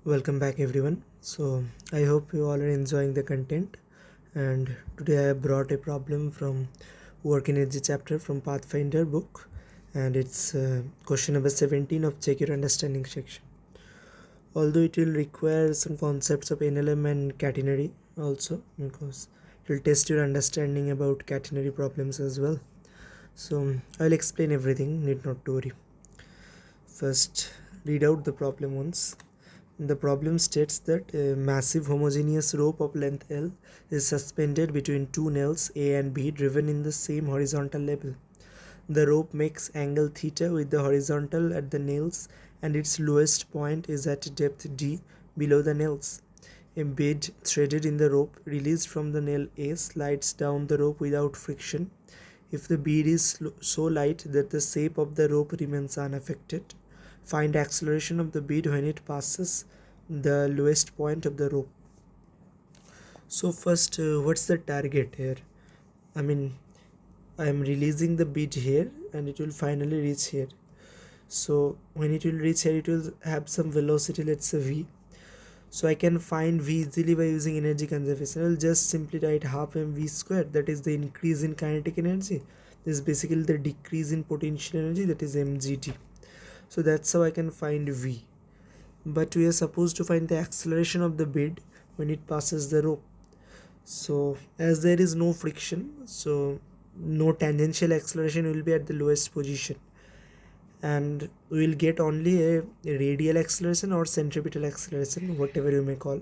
Welcome back everyone. So I hope you all are enjoying the content, and today I have brought a problem from Work Energy chapter from Pathfinder book, and it's question number 17 of Check Your Understanding section. Although it will require some concepts of NLM and catenary also, because it will test your understanding about catenary problems as well. So I'll explain everything, need not to worry. First, read out the problem once. The problem states that a massive homogeneous rope of length L is suspended between two nails A and B driven in the same horizontal level. The rope makes angle theta with the horizontal at the nails and its lowest point is at depth D below the nails. A bead threaded in the rope released from the nail A slides down the rope without friction if the bead is so light that the shape of the rope remains unaffected. Find acceleration of the bead when it passes the lowest point of the rope. So first, what's the target here? I mean, I am releasing the bead here and it will finally reach here. So when it will reach here, it will have some velocity, let's say v. So I can find v easily by using energy conservation. I will just simply write half mv squared, that is the increase in kinetic energy. This is basically the decrease in potential energy, that is mgd. So that's how I can find v. But we are supposed to find the acceleration of the bead when it passes the rope. So as there is no friction, so no tangential acceleration will be at the lowest position, and we will get only a radial acceleration or centripetal acceleration, whatever you may call.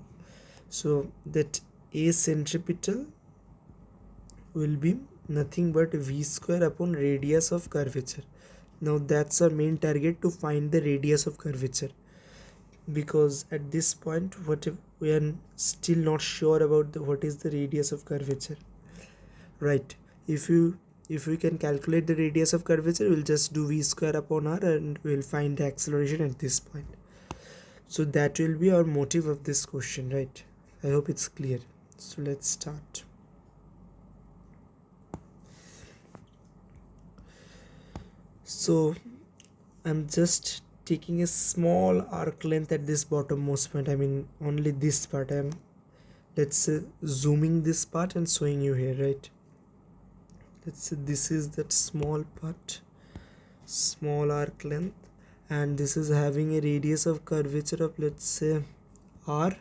So that a centripetal will be nothing but v square upon radius of curvature. Now that's our main target, to find the radius of curvature, because at this point what if we are still not sure about what is the radius of curvature, right? If we can calculate the radius of curvature, we'll just do v square upon r and we'll find the acceleration at this point. So that will be our motive of this question, right? I hope it's clear. So let's start. So I'm just taking a small arc length at this bottommost point. I mean only this part. I'm, let's say, zooming this part and showing you here, right? Let's say this is that small part, small arc length, and this is having a radius of curvature of, let's say, r,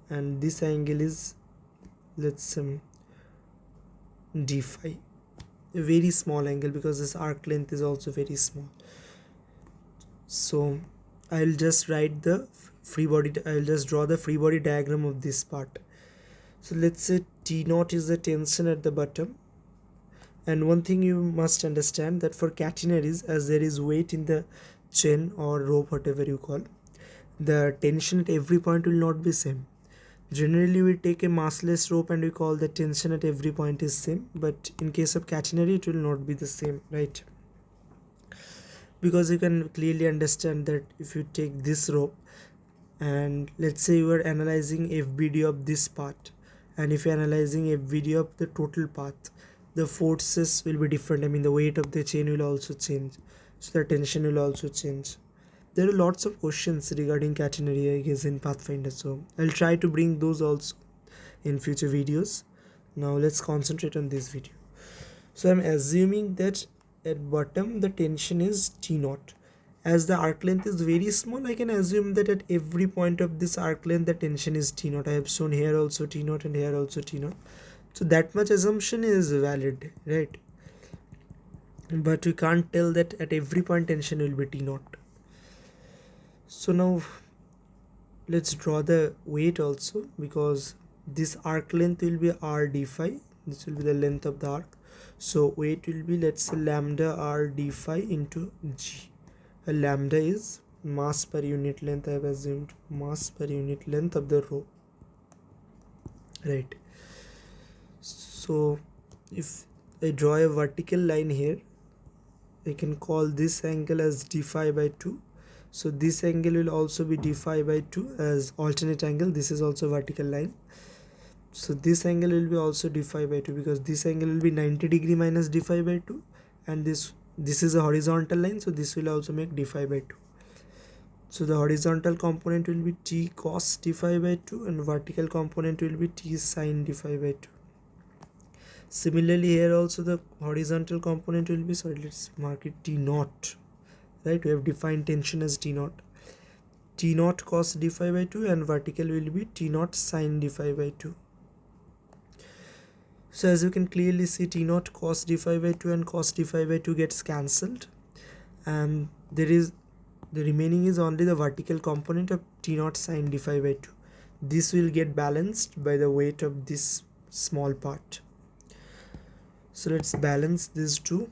and this angle is, let's say, d phi, a very small angle because this arc length is also very small. So I'll just write the free body, I'll just draw the free body diagram of this part. So let's say T naught is the tension at the bottom, and one thing you must understand, that for catenaries, as there is weight in the chain or rope, whatever you call, the tension at every point will not be same. Generally we take a massless rope and we call the tension at every point is same, but in case of catenary it will not be the same, right? Because you can clearly understand that if you take this rope and let's say you are analyzing FBD of this part, and if you are analyzing FBD of the total path, the forces will be different. I mean the weight of the chain will also change, so the tension will also change. There are lots of questions regarding catenary, I guess, in Pathfinder, so I'll try to bring those also in future videos. Now let's concentrate on this video. So I'm assuming that at bottom the tension is T naught. As the arc length is very small, I can assume that at every point of this arc length the tension is T naught. I have shown here also T naught and here also T naught. So that much assumption is valid, right? But we can't tell that at every point tension will be T naught. So now let's draw the weight also, because this arc length will be r d phi. This will be the length of the arc. So weight will be, let's say, lambda r d phi into g. A lambda is mass per unit length. I have assumed mass per unit length of the rope, right? So if I draw a vertical line here, I can call this angle as d phi by 2. So this angle will also be d phi by 2 as alternate angle. This is also vertical line. So this angle will be also d phi by 2, because this angle will be 90 degree minus d phi by 2, and this is a horizontal line, so this will also make d phi by 2. So the horizontal component will be t cos d phi by 2 and vertical component will be t sin d phi by 2. Similarly here also the horizontal component will be, sorry, let's mark it t naught, right? We have defined tension as t naught. T naught cos d phi by 2 and vertical will be t naught sin d phi by 2. So as you can clearly see, t naught cos d phi by 2 and cos d phi by 2 gets cancelled, and the remaining is only the vertical component of t naught sin d phi by 2. This will get balanced by the weight of this small part. So let's balance these two.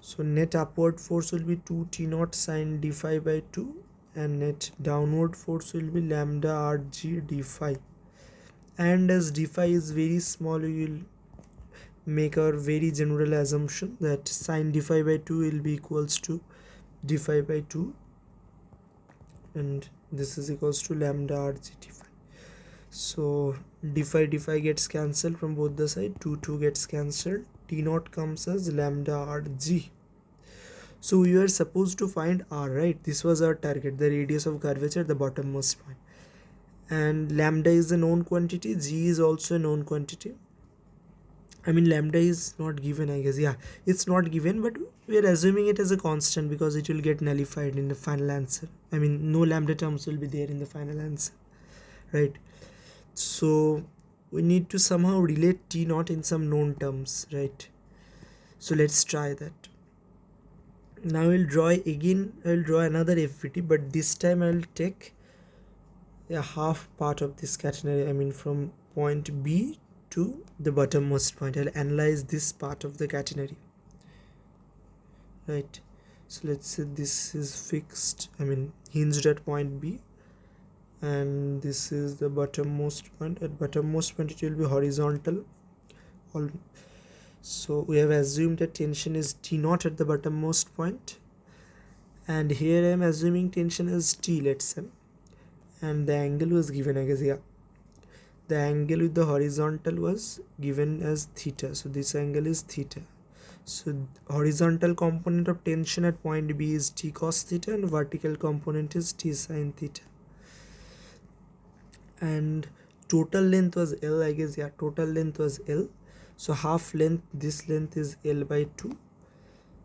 So net upward force will be 2 t naught sin d phi by 2 and net downward force will be lambda rg d phi. And as d phi is very small, we will make our very general assumption that sin d phi by 2 will be equals to d phi by 2, and this is equals to lambda rg d phi. So d phi gets cancelled from both the side, 2 gets cancelled, t naught comes as lambda rg. So we were supposed to find r, right? This was our target, the radius of curvature at the bottommost point, and lambda is a known quantity, g is also a known quantity. I mean, lambda is not given, I guess. Yeah, it's not given, but we are assuming it as a constant because it will get nullified in the final answer. I mean, no lambda terms will be there in the final answer, right? So we need to somehow relate t naught in some known terms, right? So let's try that. Now I'll draw another FVT, but this time I'll take a half part of this catenary. I mean, from point B to the bottommost point. I'll analyze this part of the catenary, right? So let's say this is fixed, I mean hinged at point B, and this is the bottommost point. At bottommost point it will be horizontal. So we have assumed that tension is T naught at the bottommost point, and here I am assuming tension is T, let's say, and the angle was given, I guess. Yeah, the angle with the horizontal was given as theta, so this angle is theta. So horizontal component of tension at point B is T cos theta and vertical component is T sin theta. And total length was L, I guess. Yeah, total length was L. So half length, this length is L by 2.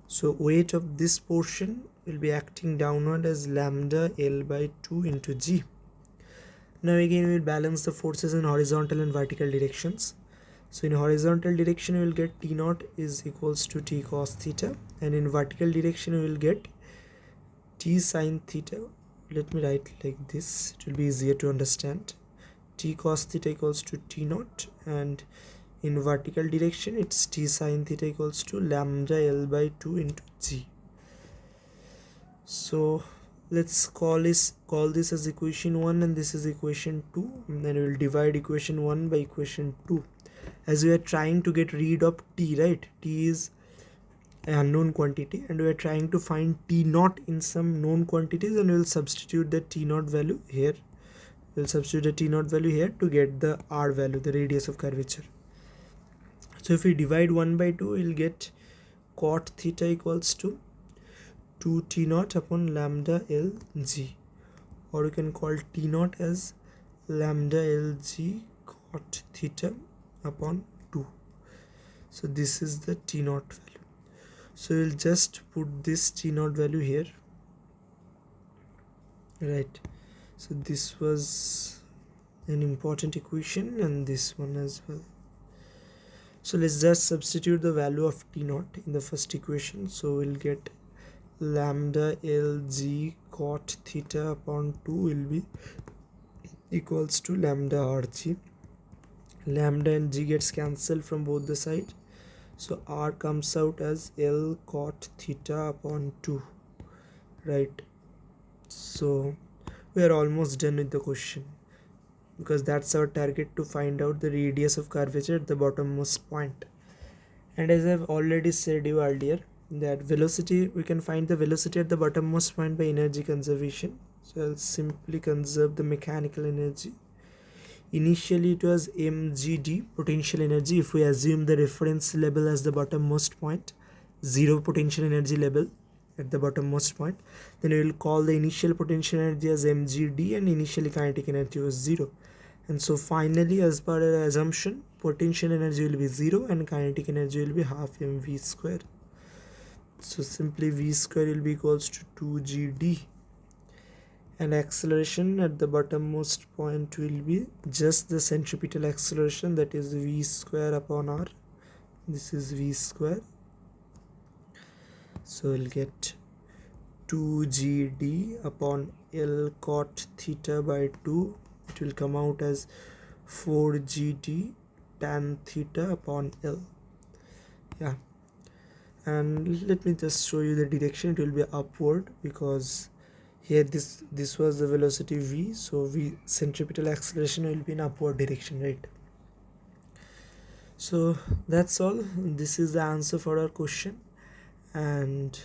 So weight of this portion will be acting downward as lambda L by 2 into G. Now again we will balance the forces in horizontal and vertical directions. So in horizontal direction we will get T naught is equals to T cos theta, and in vertical direction we will get T sin theta. Let me write like this, it will be easier to understand. T cos theta equals to T naught, and in vertical direction it's T sin theta equals to lambda L by 2 into G. So let's call this as equation 1 and this is equation 2, and then we will divide equation 1 by equation 2, as we are trying to get rid of T, right? T is an unknown quantity and we are trying to find T naught in some known quantities, and we will substitute the T naught value here. We'll substitute the T naught value here to get the R value, the radius of curvature. So if we divide 1 by 2, we'll get cot theta equals to 2 T naught upon lambda L G, or you can call T naught as lambda L G cot theta upon 2. So this is the T naught value. So we'll just put this T naught value here, right? So this was an important equation and this one as well. So let's just substitute the value of T naught in the first equation. So we'll get lambda L G cot theta upon 2 will be equals to lambda RG. Lambda and G gets cancelled from both the sides. So R comes out as L cot theta upon 2, right? So we are almost done with the question, because that's our target, to find out the radius of curvature at the bottommost point. And as I've already said you earlier, that velocity, we can find the velocity at the bottommost point by energy conservation. So I'll simply conserve the mechanical energy. Initially it was mgd, potential energy, if we assume the reference level as the bottommost point, zero potential energy level, at the bottommost point, then we will call the initial potential energy as mgd and initially kinetic energy was 0. And so finally, as per our assumption, potential energy will be 0 and kinetic energy will be half mv square. So simply v square will be equals to 2gd, and acceleration at the bottommost point will be just the centripetal acceleration, that is v square upon r. This is v square, so we'll get 2gd upon L cot theta by 2. It will come out as 4gd tan theta upon L. Yeah, and let me just show you the direction. It will be upward because here this was the velocity v, so v centripetal acceleration will be in upward direction, right? So that's all. This is the answer for our question, and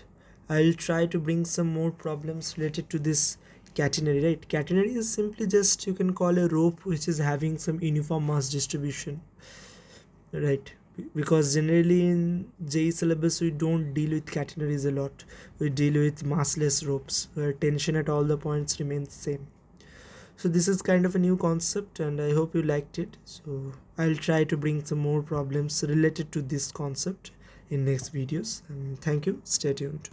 I'll try to bring some more problems related to this catenary, right? Catenary is simply just, you can call a rope which is having some uniform mass distribution, right? Because generally in JEE syllabus we don't deal with catenaries a lot. We deal with massless ropes where tension at all the points remains same. So this is kind of a new concept and I hope you liked it. So I'll try to bring some more problems related to this concept in next videos, and thank you, stay tuned.